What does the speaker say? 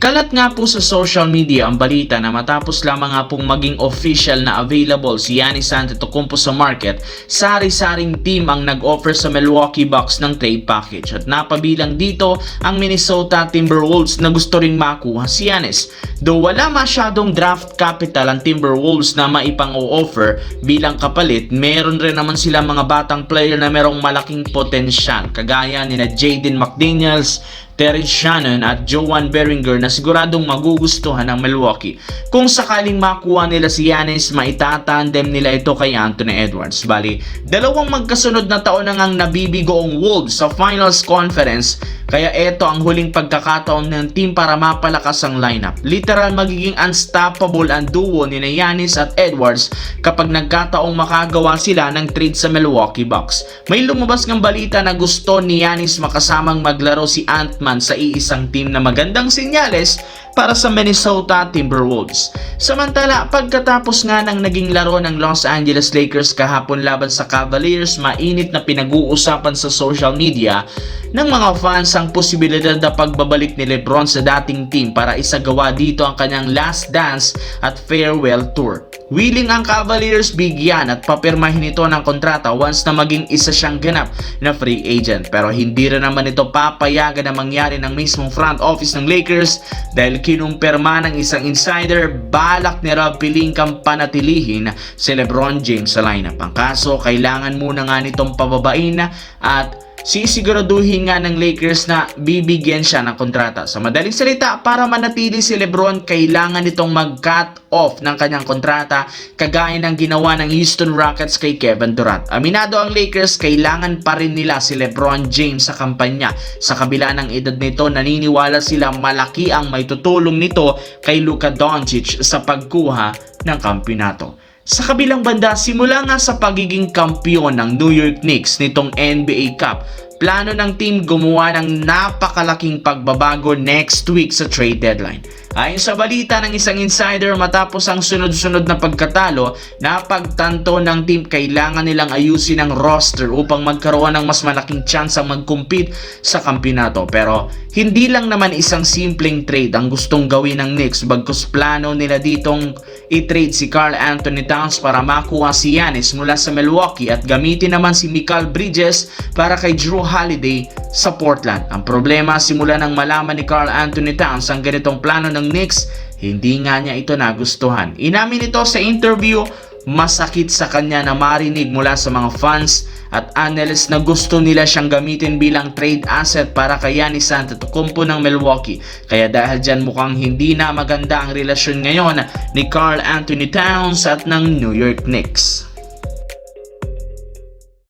Kalat nga po sa social media ang balita na matapos lamang nga pong maging official na available si Giannis Antetokounmpo sa market, sari-saring team ang nag-offer sa Milwaukee Bucks ng trade package at napabilang dito ang Minnesota Timberwolves na gusto ring makuha si Giannis. Though wala masyadong draft capital ang Timberwolves na maipang-o-offer bilang kapalit, meron rin naman sila mga batang player na merong malaking potensyal kagaya ni na Jaden McDaniels, Terrence Shannon at Joan Beringer na siguradong magugustuhan ng Milwaukee. Kung sakaling makuha nila si Giannis, maitatandem nila ito kay Anthony Edwards. Bali, dalawang magkasunod na taon na ngang nabibigo ang Wolves sa Finals Conference, kaya ito ang huling pagkakataon ng team para mapalakas ang lineup. Literal magiging unstoppable ang duo ni Giannis at Edwards kapag nagkataong makagawa sila ng trade sa Milwaukee Bucks. May lumabas ng balita na gusto ni Giannis makasamang maglaro si Ant-Man sa iisang team na magandang senyales para sa Minnesota Timberwolves. Samantala, pagkatapos nga ng naging laro ng Los Angeles Lakers kahapon laban sa Cavaliers, mainit na pinag-uusapan sa social media ng mga fans ang posibilidad na pagbabalik ni LeBron sa dating team para isagawa dito ang kanyang last dance at farewell tour. Willing ang Cavaliers bigyan at papirmahin ito ng kontrata once na maging isa siyang ganap na free agent, pero hindi rin naman ito papayagan na mangyari ng mismong front office ng Lakers dahil kinumpirma ng isang insider balak ni Rob Pelinka panatilihin si LeBron James sa lineup. Ang kaso, kailangan muna nga nitong pababain at sisiguraduhin nga ng Lakers na bibigyan siya ng kontrata. Sa madaling salita, para manatili si LeBron, kailangan nitong mag-cut off ng kanyang kontrata kagaya ng ginawa ng Houston Rockets kay Kevin Durant. Aminado ang Lakers, kailangan pa rin nila si LeBron James sa kampanya. Sa kabila ng edad nito, naniniwala sila malaki ang may tutulong nito kay Luka Doncic sa pagkuha ng kampeonato. Sa kabilang banda, simula nga sa pagiging kampiyon ng New York Knicks nitong NBA Cup, plano ng team gumawa ng napakalaking pagbabago next week sa trade deadline. Ayon sa balita ng isang insider, matapos ang sunod-sunod na pagkatalo, napagtanto ng team kailangan nilang ayusin ang roster upang magkaroon ng mas malaking chance ang mag-compete sa kampeonato. Pero hindi lang naman isang simpleng trade ang gustong gawin ng Knicks, bagkus plano nila ditong i-trade si Karl Anthony Towns para makuha si Giannis mula sa Milwaukee at gamitin naman si Mikal Bridges para kay Jrue Holiday sa Portland. Ang problema, simula nang malaman ni Karl Anthony Towns ang ganitong plano ng Knicks, hindi nga niya ito nagustuhan. Inamin ito sa interview, masakit sa kanya na marinig mula sa mga fans at analysts na gusto nila siyang gamitin bilang trade asset para kay Giannis Antetokounmpo ng Milwaukee. Kaya dahil dyan mukhang hindi na maganda ang relasyon ngayon ni Karl Anthony Towns at ng New York Knicks.